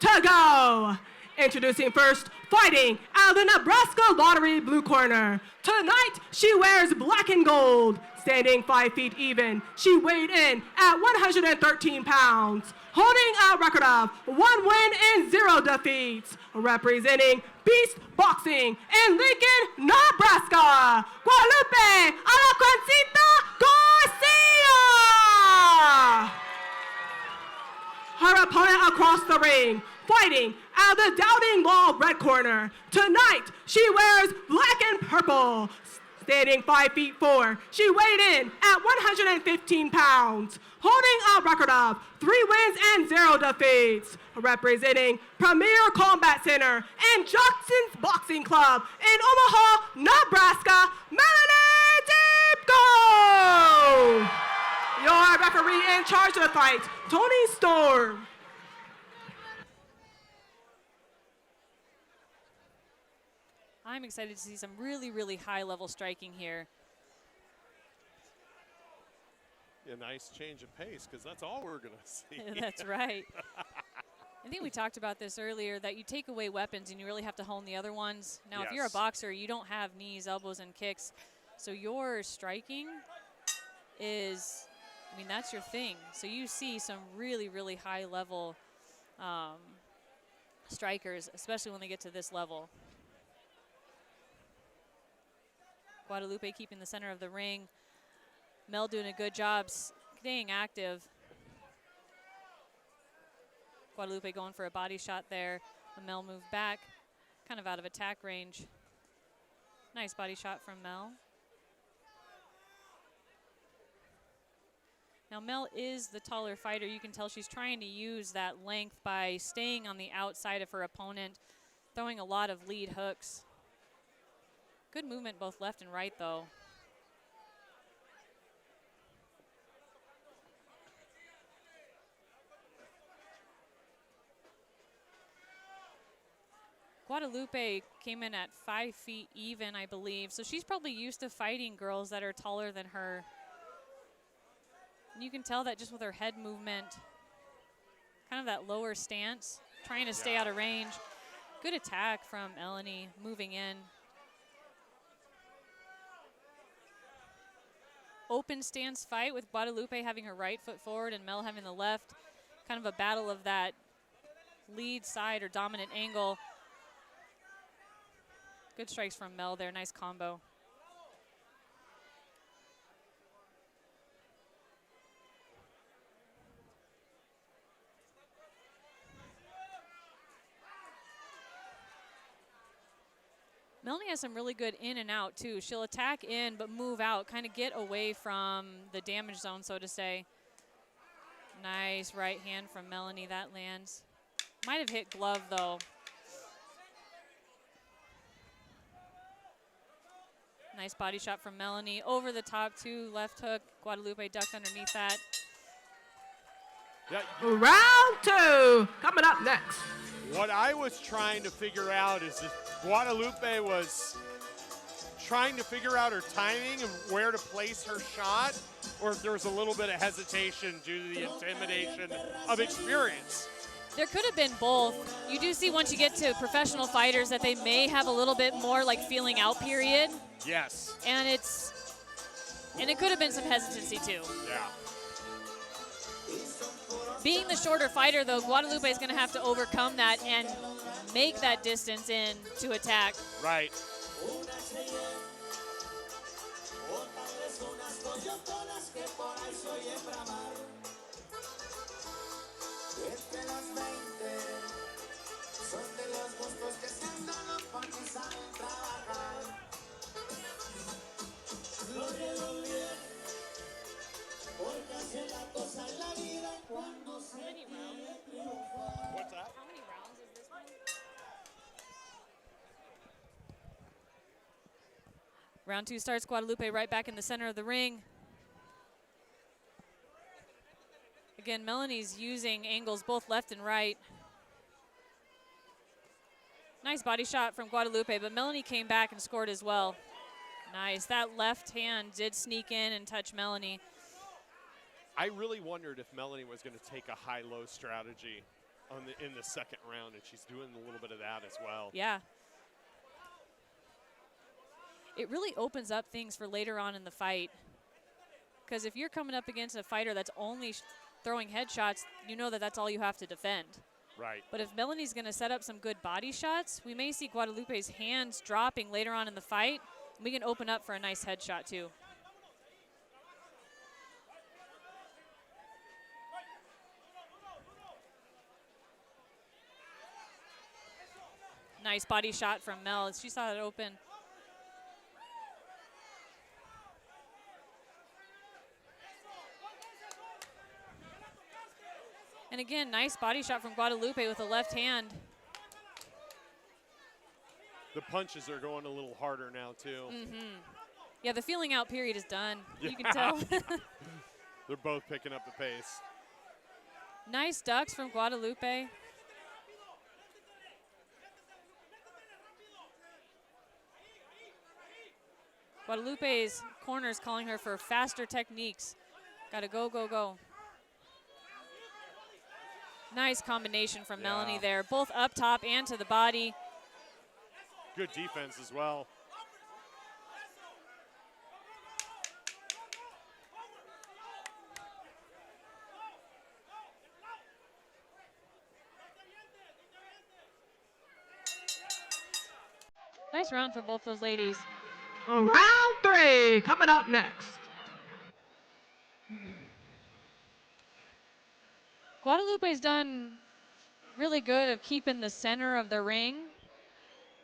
to go. Introducing first, fighting out of the Nebraska Lottery blue corner. Tonight, she wears black and gold, standing 5 feet even. She weighed in at 113 pounds, holding a record of 1 win and 0 defeats. Representing Beast Boxing in Lincoln, Nebraska, Guadalupe Garcia! Her opponent across the ring, fighting out of the Doubting Law red corner. Tonight, she wears black and purple, standing 5 feet 4. She weighed in at 115 pounds, holding a record of 3 wins and 0 defeats. Representing Premier Combat Center and Johnson's Boxing Club in Omaha, Nebraska, Melanie Timko! Your referee in charge of the fight, Tony Storm. I'm excited to see some really, really high-level striking here. A nice change of pace, because that's all we're going to see. That's right. I think we talked about this earlier, that you take away weapons and you really have to hone the other ones. Now, if you're a boxer, you don't have knees, elbows, and kicks. So your striking is, I mean, that's your thing. So you see some really, really high-level strikers, especially when they get to this level. Guadalupe keeping the center of the ring. Mel doing a good job staying active. Guadalupe going for a body shot there. Mel moved back, kind of out of attack range. Nice body shot from Mel. Now Mel is the taller fighter. You can tell she's trying to use that length by staying on the outside of her opponent, throwing a lot of lead hooks. Good movement both left and right, though. Guadalupe came in at 5 feet even, I believe. So she's probably used to fighting girls that are taller than her. And you can tell that just with her head movement, kind of that lower stance, trying to stay out of range. Good attack from Melanie, moving in. Open stance fight with Guadalupe having her right foot forward and Mel having the left. Kind of a battle of that lead side or dominant angle. Good strikes from Mel there, nice combo. Melanie has some really good in and out, too. She'll attack in but move out, kind of get away from the damage zone, so to say. Nice right hand from Melanie. That lands. Might have hit glove, though. Nice body shot from Melanie. Over the top, too. Left hook. Guadalupe ducked underneath that. Yeah. Round 2 coming up next. What I was trying to figure out is if Guadalupe was trying to figure out her timing and where to place her shot, or if there was a little bit of hesitation due to the intimidation of experience. There could have been both. You do see once you get to professional fighters that they may have a little bit more like feeling out period. Yes. And it could have been some hesitancy too. Yeah. Being the shorter fighter, though, Guadalupe is going to have to overcome that and make that distance in to attack. Right. What's that? How many rounds is this one? Round 2 starts. Guadalupe right back in the center of the ring. Again, Melanie's using angles both left and right. Nice body shot from Guadalupe, but Melanie came back and scored as well. Nice. That left hand did sneak in and touch Melanie. I really wondered if Melanie was going to take a high-low strategy in the second round, and she's doing a little bit of that as well. Yeah. It really opens up things for later on in the fight. Because if you're coming up against a fighter that's only throwing headshots, you know that that's all you have to defend. Right. But if Melanie's going to set up some good body shots, we may see Guadalupe's hands dropping later on in the fight. We can open up for a nice headshot too. Nice body shot from Mel. She saw it open. And again, nice body shot from Guadalupe with the left hand. The punches are going a little harder now, too. Yeah, the feeling out period is done. Yeah. You can tell. They're both picking up the pace. Nice ducks from Guadalupe. Guadalupe's corner is calling her for faster techniques. Gotta go, go, go. Nice combination from Melanie there, both up top and to the body. Good defense as well. Nice round for both those ladies. Round 3 coming up next. Guadalupe's done really good of keeping the center of the ring,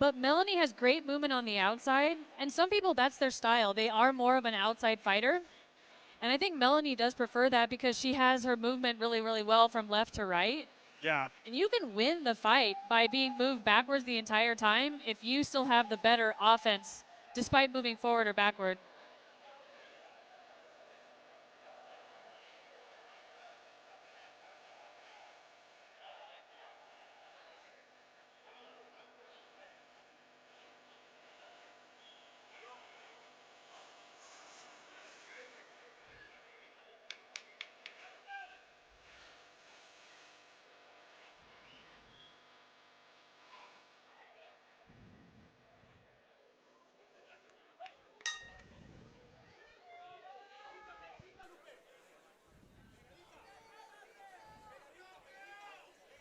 but Melanie has great movement on the outside, and some people, that's their style. They are more of an outside fighter, and I think Melanie does prefer that because she has her movement really, really well from left to right. Yeah. And you can win the fight by being moved backwards the entire time if you still have the better offense despite moving forward or backward.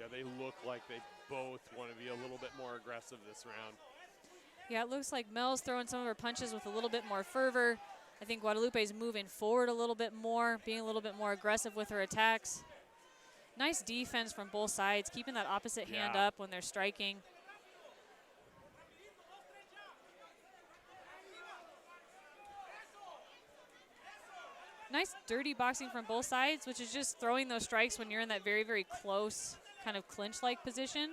Yeah, they look like they both want to be a little bit more aggressive this round. Yeah, it looks like Mel's throwing some of her punches with a little bit more fervor. I think Guadalupe's moving forward a little bit more, being a little bit more aggressive with her attacks. Nice defense from both sides, keeping that opposite hand up when they're striking. Nice dirty boxing from both sides, which is just throwing those strikes when you're in that very, very close kind of clinch-like position.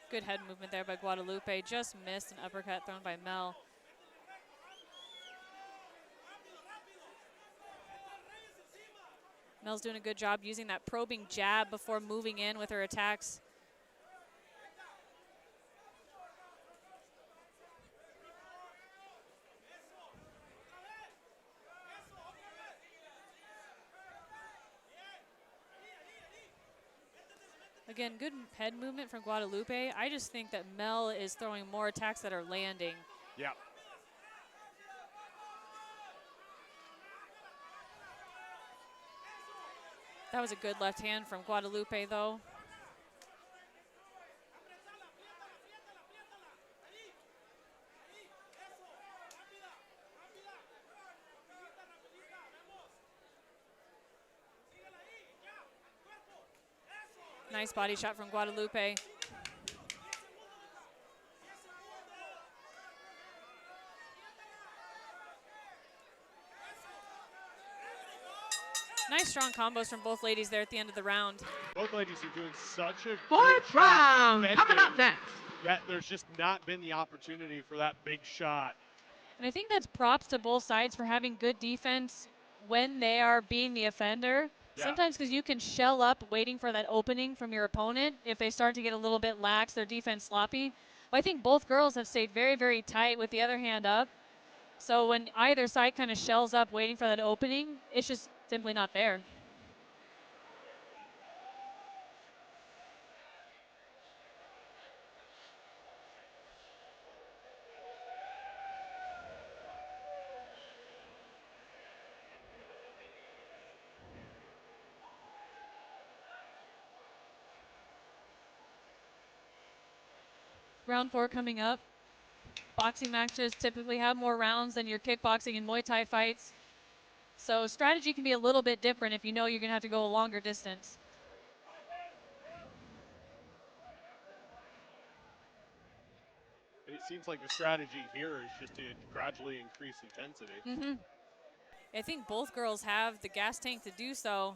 Good head movement there by Guadalupe. Just missed an uppercut thrown by Mel. Mel's doing a good job using that probing jab before moving in with her attacks. Again, good head movement from Guadalupe. I just think that Mel is throwing more attacks that are landing. Yeah. That was a good left hand from Guadalupe, though. Nice body shot from Guadalupe. Nice strong combos from both ladies there at the end of the round. Both ladies are doing such a Fourth good round job coming up next. that there's just not been the opportunity for that big shot. And I think that's props to both sides for having good defense when they are being the offender. Sometimes because you can shell up waiting for that opening from your opponent if they start to get a little bit lax, their defense sloppy. But I think both girls have stayed very, very tight with the other hand up. So when either side kind of shells up waiting for that opening, it's just simply not there. Round 4 coming up. Boxing matches typically have more rounds than your kickboxing and Muay Thai fights. So strategy can be a little bit different if you know you're going to have to go a longer distance. It seems like the strategy here is just to gradually increase intensity. I think both girls have the gas tank to do so.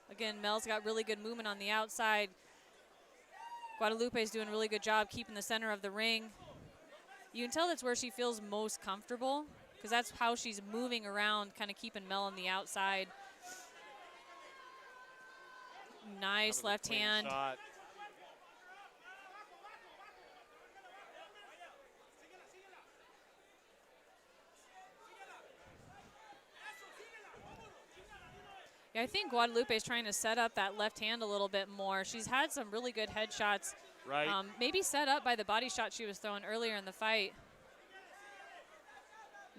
Again, Mel's got really good movement on the outside. Guadalupe's doing a really good job keeping the center of the ring. You can tell that's where she feels most comfortable because that's how she's moving around, kind of keeping Mel on the outside. Nice left hand. Shot. Yeah, I think Guadalupe is trying to set up that left hand a little bit more. She's had some really good headshots. Right. Maybe set up by the body shot she was throwing earlier in the fight.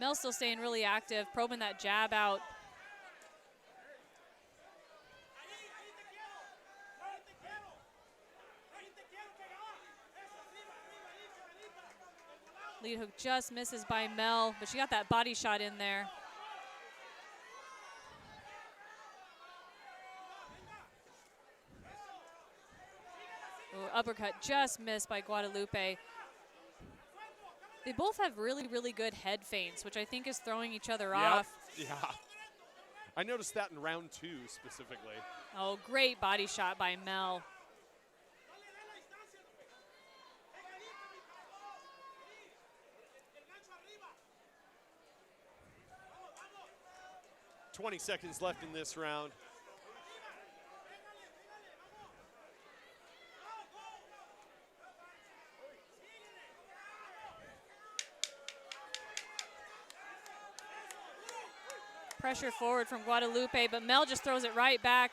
Mel's still staying really active, probing that jab out. Lead hook just misses by Mel, but she got that body shot in there. Ooh, uppercut just missed by Guadalupe. They both have really, really good head feints, which I think is throwing each other off. Yeah. I noticed that in round 2 specifically. Oh, great body shot by Mel. "20 seconds left in this round. Pressure forward from Guadalupe, but Mel just throws it right back.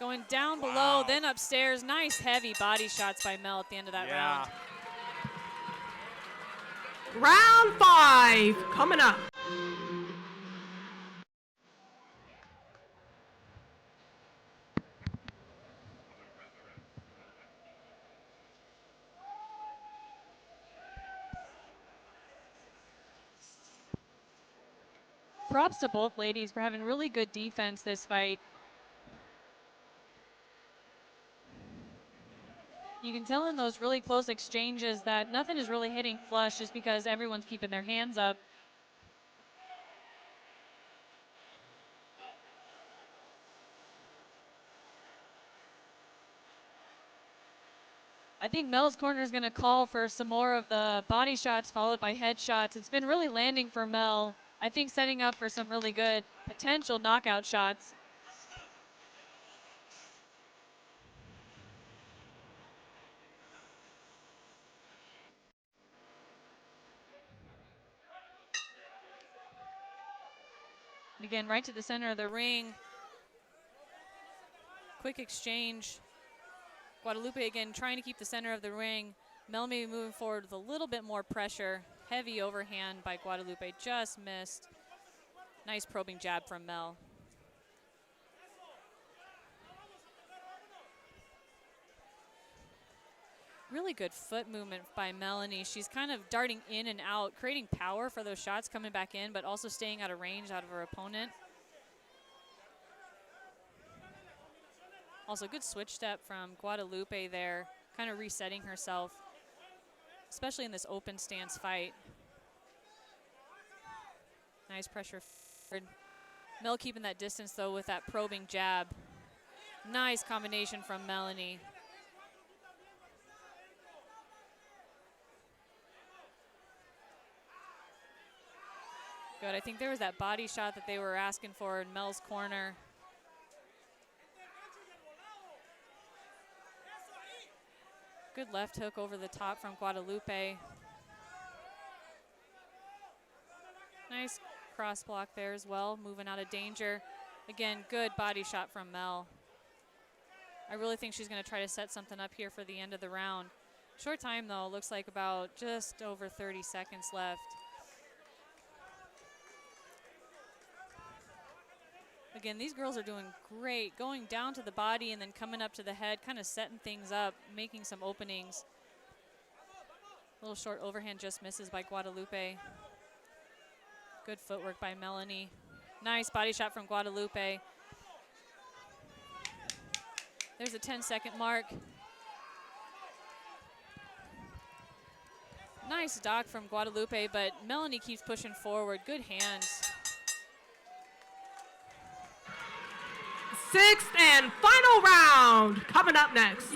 Going down below, then upstairs. Nice heavy body shots by Mel at the end of that round. Round 5 coming up. Props to both ladies for having really good defense this fight. You can tell in those really close exchanges that nothing is really hitting flush just because everyone's keeping their hands up. I think Mel's corner is going to call for some more of the body shots followed by head shots. It's been really landing for Mel. I think setting up for some really good potential knockout shots. And again, right to the center of the ring. Quick exchange. Guadalupe again trying to keep the center of the ring. Mel maybe moving forward with a little bit more pressure. Heavy overhand by Guadalupe, just missed. Nice probing jab from Mel. Really good foot movement by Melanie. She's kind of darting in and out, creating power for those shots coming back in, but also staying out of range out of her opponent. Also good switch step from Guadalupe there, kind of resetting herself, especially in this open stance fight. Nice pressure forward. Mel keeping that distance though with that probing jab. Nice combination from Melanie. Good. I think there was that body shot that they were asking for in Mel's corner. Good left hook over the top from Guadalupe. Nice cross block there as well, moving out of danger. Again, good body shot from Mel. I really think she's going to try to set something up here for the end of the round. Short time, though. Looks like about just over 30 seconds left. Again, these girls are doing great, going down to the body and then coming up to the head, kind of setting things up, making some openings. A little short overhand just misses by Guadalupe. Good footwork by Melanie. Nice body shot from Guadalupe. There's a 10-second mark. Nice dock from Guadalupe, but Melanie keeps pushing forward. Good hands. Sixth and final round coming up next.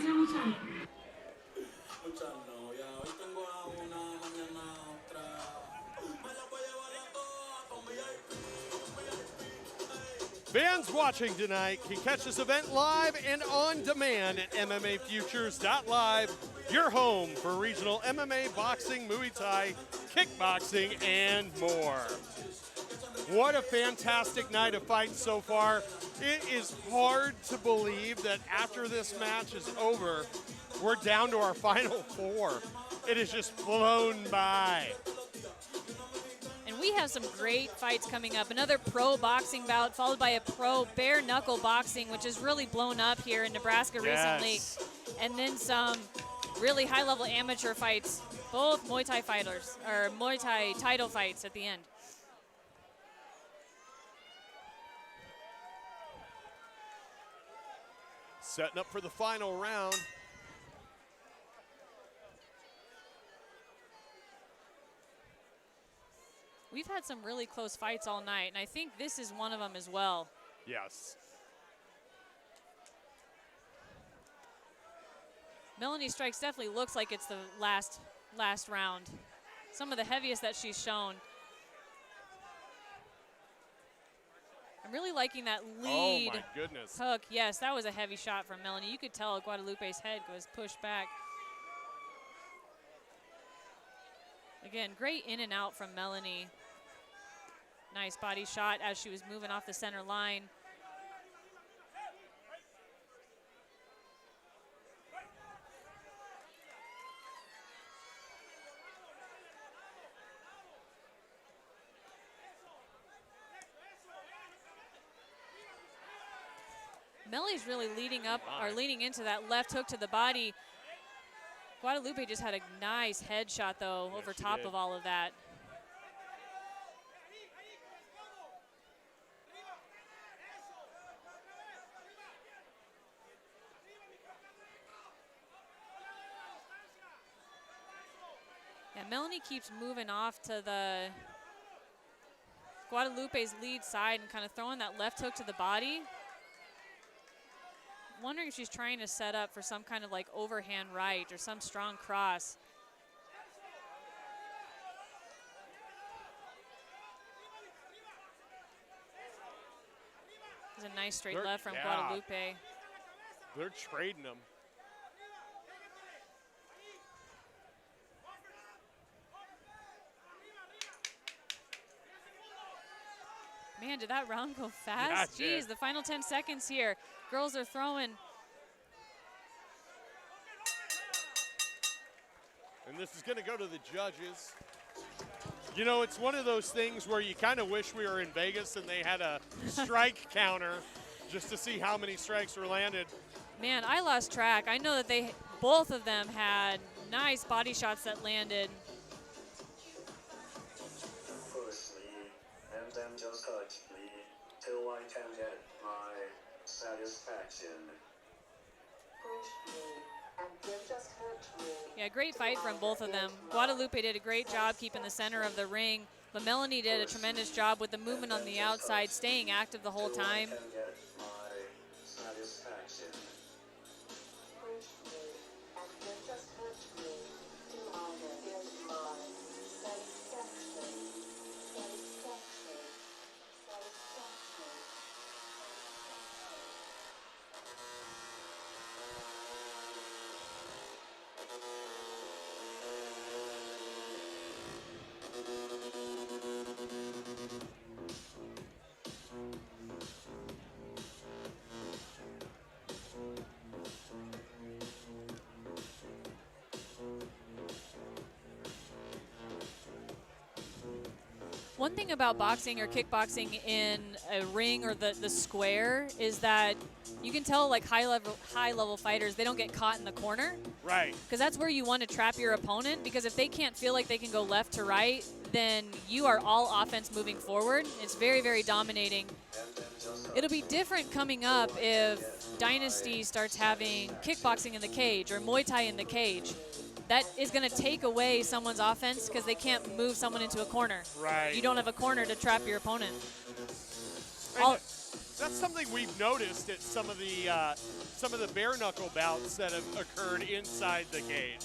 Fans watching tonight can catch this event live and on demand at MMAFutures.live, your home for regional MMA, boxing, Muay Thai, kickboxing, and more. What a fantastic night of fights so far. It is hard to believe that after this match is over, we're down to our final four. It has just flown by. And we have some great fights coming up. Another pro boxing bout followed by a pro bare knuckle boxing, which has really blown up here in Nebraska recently. And then some really high-level amateur fights, both Muay Thai fighters, or Muay Thai title fights at the end. Setting up for the final round. We've had some really close fights all night, and I think this is one of them as well. Yes. Melanie strikes definitely looks like it's the last round. Some of the heaviest that she's shown. I'm really liking that lead oh my goodness. hook. Yes, that was a heavy shot from Melanie. You could tell Guadalupe's head was pushed back. Again, great in and out from Melanie. Nice body shot as she was moving off the center line. Melanie's really leading up or leaning into that left hook to the body. Guadalupe just had a nice head shot though, over top of all of that. Yeah, Melanie keeps moving off to the Guadalupe's lead side and kind of throwing that left hook to the body. Wondering if she's trying to set up for some kind of like overhand right or some strong cross. There's a nice straight left from Guadalupe. They're trading them. Man, did that round go fast? Yeah, Jeez, the final 10 seconds here. Girls are throwing. And this is going to go to the judges. You know, it's one of those things where you kind of wish we were in Vegas and they had a strike counter just to see how many strikes were landed. Man, I lost track. I know that both of them had nice body shots that landed. And then just touch me till I can get my satisfaction. Push me and then just hurt me. Yeah, great fight from both of them. Guadalupe did a great job keeping the center of the ring, but Melanie did a tremendous job with the movement on the outside, staying active the whole time. Till I can get my satisfaction. Push me and then just hurt me till I can get my satisfaction. One thing about boxing or kickboxing in a ring or the square is that you can tell, like, high level fighters, they don't get caught in the corner. Right. Because that's where you want to trap your opponent, because if they can't feel like they can go left to right, then you are all offense moving forward. It's very, very dominating. It'll be different coming up if Dynasty starts having kickboxing in the cage or Muay Thai in the cage. That is going to take away someone's offense because they can't move someone into a corner. Right. You don't have a corner to trap your opponent. That's something we've noticed at some of the bare knuckle bouts that have occurred inside the cage.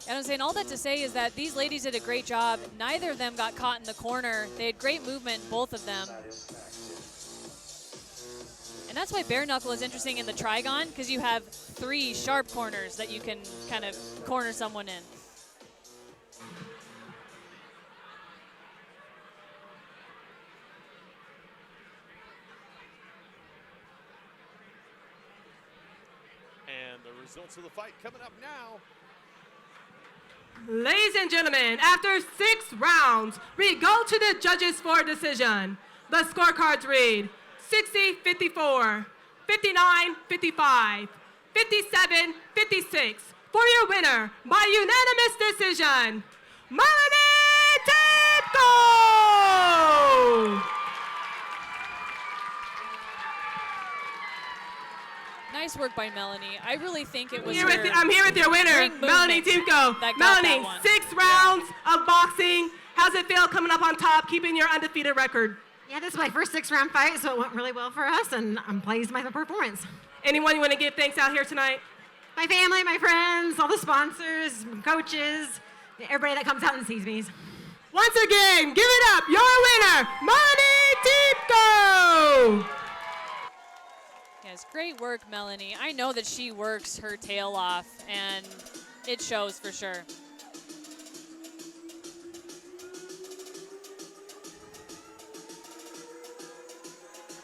And I'm saying all that to say is that these ladies did a great job. Neither of them got caught in the corner. They had great movement, both of them. And that's why bare knuckle is interesting in the trigon, because you have 3 sharp corners that you can kind of corner someone in. And the results of the fight coming up now. Ladies and gentlemen, after 6 rounds, we go to the judges for decision. The scorecards read 60-54, 59-55, 57-56. For your winner, by unanimous decision, Melanie Timko! Nice work by Melanie. I really think it was I'm here with your winner, Melanie Timko. Melanie, 6 rounds of boxing. How's it feel coming up on top, keeping your undefeated record? Yeah, this is my first 6-round fight, so it went really well for us, and I'm pleased with my performance. Anyone you want to give thanks out here tonight? My family, my friends, all the sponsors, coaches, everybody that comes out and sees me. Once again, give it up, your winner, Melanie Timko! Yes, great work, Melanie. I know that she works her tail off, and it shows for sure.